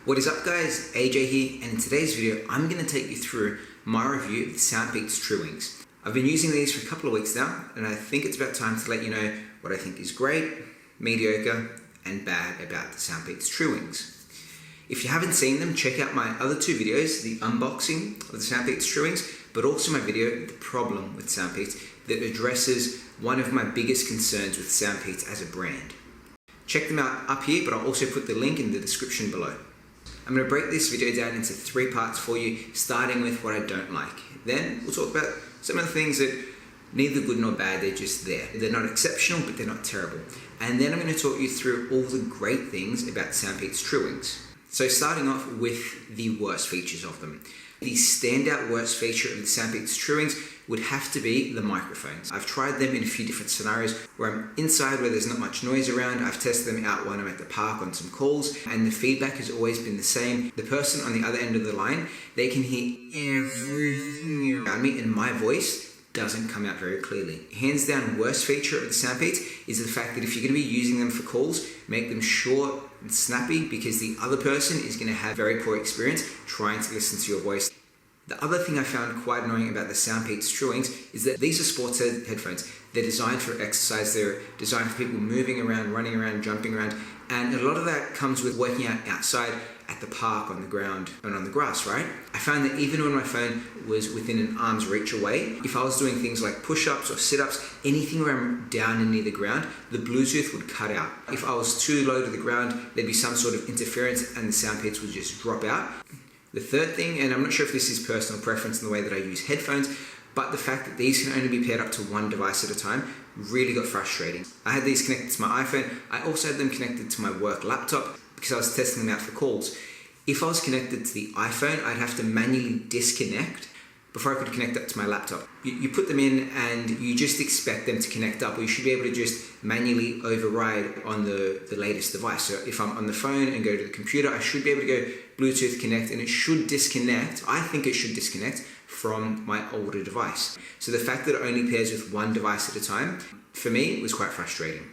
What is up guys, AJ here, and in today's video I'm going to take you through my review of the SoundPeats TrueWings. I've been using these for a couple of weeks now, and I think it's about time to let you know what I think is great, mediocre, and bad about the SoundPeats TrueWings. If you haven't seen them, check out my other two videos, the unboxing of the SoundPeats TrueWings, but also my video, The Problem with SoundPeats, that addresses one of my biggest concerns with SoundPeats as a brand. Check them out up here, but I'll also put the link in the description below. I'm going to break this video down into 3 parts for you, starting with what I don't like. Then we'll talk about some of the things that neither good nor bad, they're just there. They're not exceptional, but they're not terrible. And then I'm going to talk you through all the great things about SoundPeats TrueWings. So starting off with the worst features of them. The standout worst feature of the SoundPeats TrueWings would have to be the microphones. I've tried them in a few different scenarios where I'm inside where there's not much noise around. I've tested them out when I'm at the park on some calls, and the feedback has always been the same. The person on the other end of the line, they can hear everything around me, and my voice doesn't come out very clearly. Hands down, worst feature of the SoundPeats is the fact that if you're going to be using them for calls, make them short and snappy, because the other person is going to have very poor experience trying to listen to your voice. The other thing I found quite annoying about the SoundPeats TrueWings is that these are sports headphones. They're designed for exercise, they're designed for people moving around, running around, jumping around, and a lot of that comes with working out outside at the park, on the ground, and on the grass, right? I found that even when my phone was within an arm's reach away, if I was doing things like push-ups or sit-ups, anything where I'm down and near the ground, the Bluetooth would cut out. If I was too low to the ground, there'd be some sort of interference and the SoundPeats would just drop out. The third thing, and I'm not sure if this is personal preference in the way that I use headphones, but the fact that these can only be paired up to one device at a time really got frustrating. I had these connected to my iPhone. I also had them connected to my work laptop because I was testing them out for calls. If I was connected to the iPhone, I'd have to manually disconnect before I could connect up to my laptop. You put them in and you just expect them to connect up, or you should be able to just manually override on the latest device. So if I'm on the phone and go to the computer, I should be able to go Bluetooth connect, and it should disconnect, I think it should disconnect from my older device. So the fact that it only pairs with one device at a time, for me, was quite frustrating.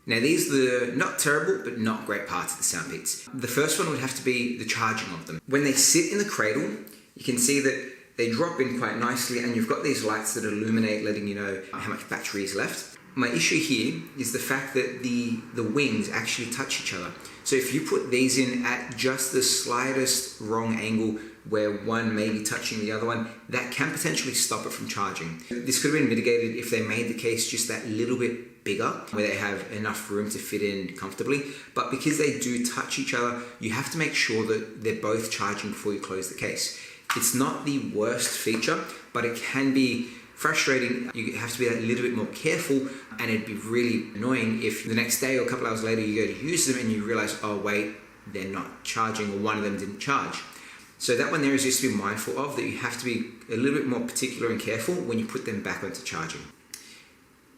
Now these are the not terrible but not great parts of the SoundPeats. The first one would have to be the charging of them. When they sit in the cradle, you can see that they drop in quite nicely, and you've got these lights that illuminate, letting you know how much battery is left. My issue here is the fact that the wings actually touch each other. So if you put these in at just the slightest wrong angle where one may be touching the other one, that can potentially stop it from charging. This could have been mitigated if they made the case just that little bit bigger, where they have enough room to fit in comfortably. But because they do touch each other, you have to make sure that they're both charging before you close the case. It's not the worst feature, but it can be frustrating. You have to be a little bit more careful, and it'd be really annoying if the next day or a couple hours later you go to use them and you realize, oh wait, they're not charging, or one of them didn't charge. So that one there is just to be mindful of, that you have to be a little bit more particular and careful when you put them back onto charging.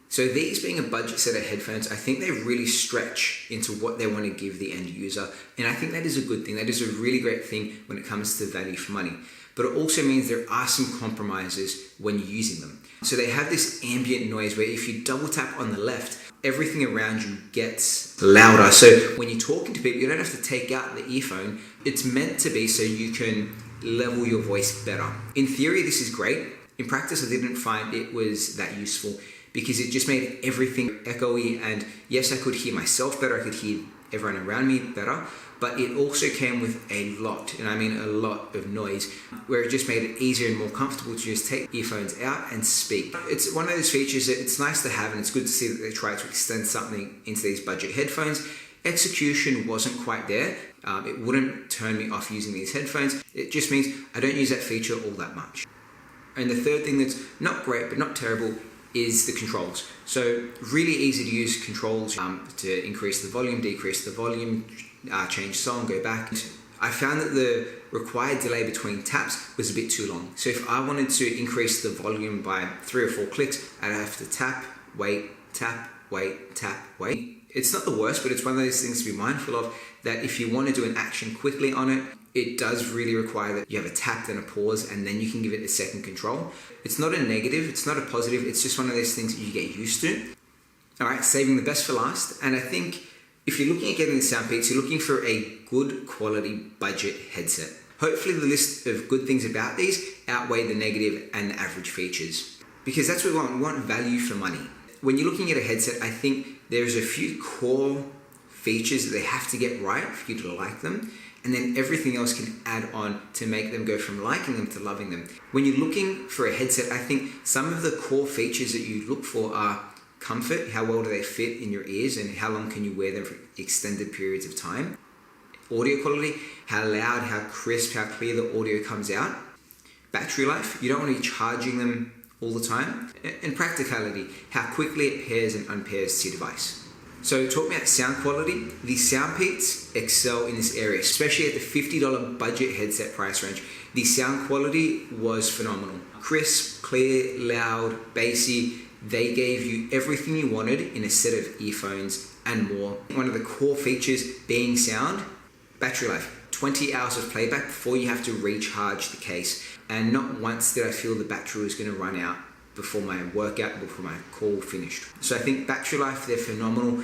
So these being a budget set of headphones, I think they really stretch into what they want to give the end user, and I think that is a good thing. That is a really great thing when it comes to value for money. But it also means there are some compromises when you're using them. So they have this ambient noise where if you double tap on the left, everything around you gets louder. So when you're talking to people, you don't have to take out the earphone. It's meant to be so you can level your voice better. In theory, this is great. In practice, I didn't find it was that useful, because it just made everything echoey, and yes, I could hear myself better, I could hear everyone around me better, but it also came with a lot, and I mean a lot of noise, where it just made it easier and more comfortable to just take earphones out and speak. It's one of those features that it's nice to have, and it's good to see that they try to extend something into these budget headphones. Execution wasn't quite there. It wouldn't turn me off using these headphones. It just means I don't use that feature all that much. And the third thing that's not great but not terrible is the controls. So really easy to use controls to increase the volume, decrease the volume, change song, go back. I found that the required delay between taps was a bit too long. So if I wanted to increase the volume by 3 or 4 clicks, I'd have to tap, wait, tap, wait, tap, wait. It's not the worst, but it's one of those things to be mindful of, that if you want to do an action quickly on it, it does really require that you have a tap and a pause, and then you can give it a second control. It's not a negative, it's not a positive, it's just one of those things that you get used to. All right, saving the best for last, and I think If you're looking at getting the SoundPeats, you're looking for a good quality budget headset. Hopefully the list of good things about these outweigh the negative and the average features. Because that's what we want. We want value for money. When you're looking at a headset, I think there's a few core features that they have to get right for you to like them. And then everything else can add on to make them go from liking them to loving them. When you're looking for a headset, I think some of the core features that you look for are comfort, how well do they fit in your ears and how long can you wear them for extended periods of time. Audio quality, how loud, how crisp, how clear the audio comes out. Battery life, you don't want to be charging them all the time. And practicality, how quickly it pairs and unpairs to your device. So talking about sound quality, the SoundPeats excel in this area, especially at the $50 budget headset price range. The sound quality was phenomenal. Crisp, clear, loud, bassy. They gave you everything you wanted in a set of earphones and more. One of the core features being sound, battery life. 20 hours of playback before you have to recharge the case. And not once did I feel the battery was going to run out before my workout, before my call finished. So I think battery life, they're phenomenal.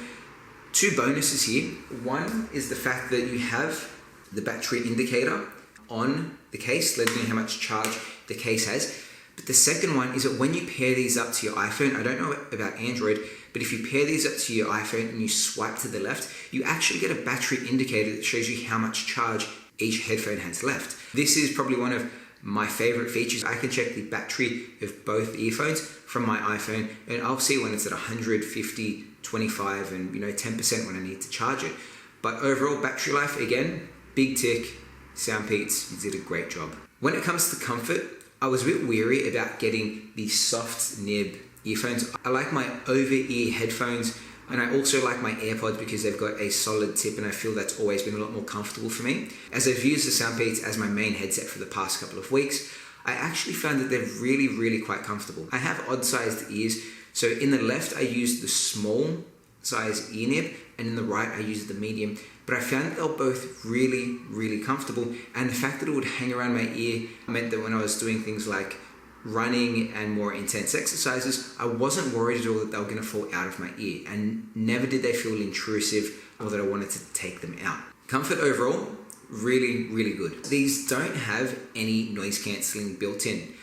Two bonuses here. One is the fact that you have the battery indicator on the case, letting you know how much charge the case has. But the second one is that when you pair these up to your iPhone, I don't know about Android, but if you pair these up to your iPhone and you swipe to the left, you actually get a battery indicator that shows you how much charge each headphone has left. This is probably one of my favorite features. I can check the battery of both earphones from my iPhone and I'll see when it's at 150, 25 and 10% when I need to charge it. But overall battery life, again, big tick. SoundPeats, you did a great job. When it comes to comfort, I was a bit weary about getting the soft nib earphones. I like my over-ear headphones and I also like my AirPods because they've got a solid tip and I feel that's always been a lot more comfortable for me. As I've used the SoundPeats as my main headset for the past couple of weeks, I actually found that they're really, really quite comfortable. I have odd-sized ears, so in the left I use the small size ear nib and in the right I use the medium, but I found that they were both really, really comfortable, and the fact that it would hang around my ear meant that when I was doing things like running and more intense exercises, I wasn't worried at all that they were going to fall out of my ear, and never did they feel intrusive or that I wanted to take them out. Comfort overall, really, really good. These don't have any noise cancelling built in,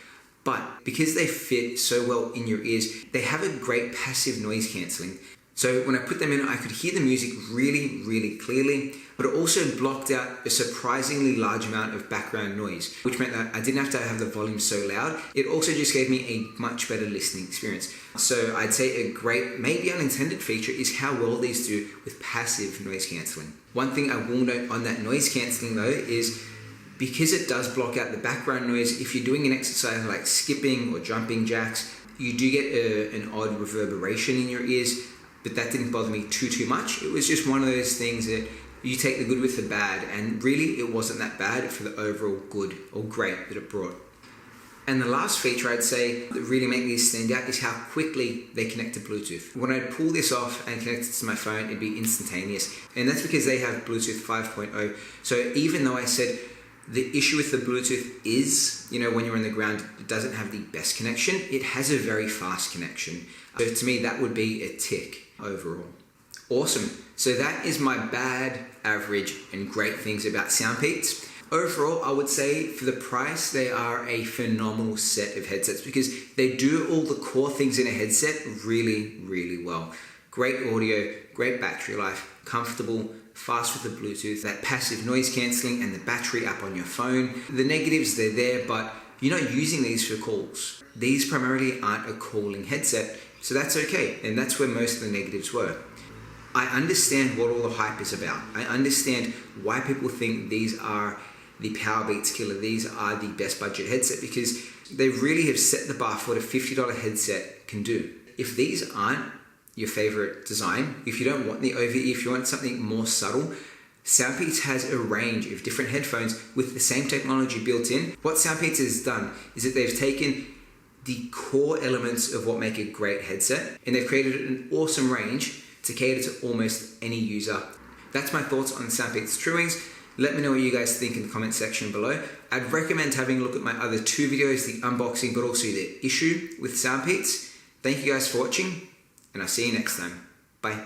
but because they fit so well in your ears, they have a great passive noise cancelling. So when I put them in, I could hear the music really, really clearly, but it also blocked out a surprisingly large amount of background noise, which meant that I didn't have to have the volume so loud. It also just gave me a much better listening experience. So I'd say a great, maybe unintended feature is how well these do with passive noise cancelling. One thing I will note on that noise cancelling though is because it does block out the background noise, if you're doing an exercise like skipping or jumping jacks, you do get an odd reverberation in your ears. But that didn't bother me too much. It was just one of those things that you take the good with the bad, and really it wasn't that bad for the overall good or great that it brought. And the last feature I'd say that really make these stand out is how quickly they connect to Bluetooth. When I'd pull this off and connect it to my phone, it'd be instantaneous. And that's because they have Bluetooth 5.0. So even though I said the issue with the Bluetooth is, when you're on the ground, it doesn't have the best connection, it has a very fast connection. So to me, that would be a tick overall. Awesome. So that is my bad, average, and great things about SoundPeats. Overall, I would say for the price, they are a phenomenal set of headsets because they do all the core things in a headset really, really well. Great audio, great battery life, comfortable, fast with the Bluetooth, that passive noise cancelling and the battery up on your phone. The negatives, they're there, but you're not using these for calls. These primarily aren't a calling headset, so that's okay, and that's where most of the negatives were. I understand what all the hype is about. I understand why people think these are the Powerbeats killer, these are the best budget headset, because they really have set the bar for what a $50 headset can do. If these aren't your favorite design, if you don't want the over-ear, if you want something more subtle, SoundPeats has a range of different headphones with the same technology built in. What SoundPeats has done is that they've taken the core elements of what make a great headset and they've created an awesome range to cater to almost any user. That's my thoughts on SoundPeats TrueWings. Let me know what you guys think in the comment section below. I'd recommend having a look at my other two videos, the unboxing but also the issue with SoundPeats. Thank you guys for watching, and I'll see you next time. Bye.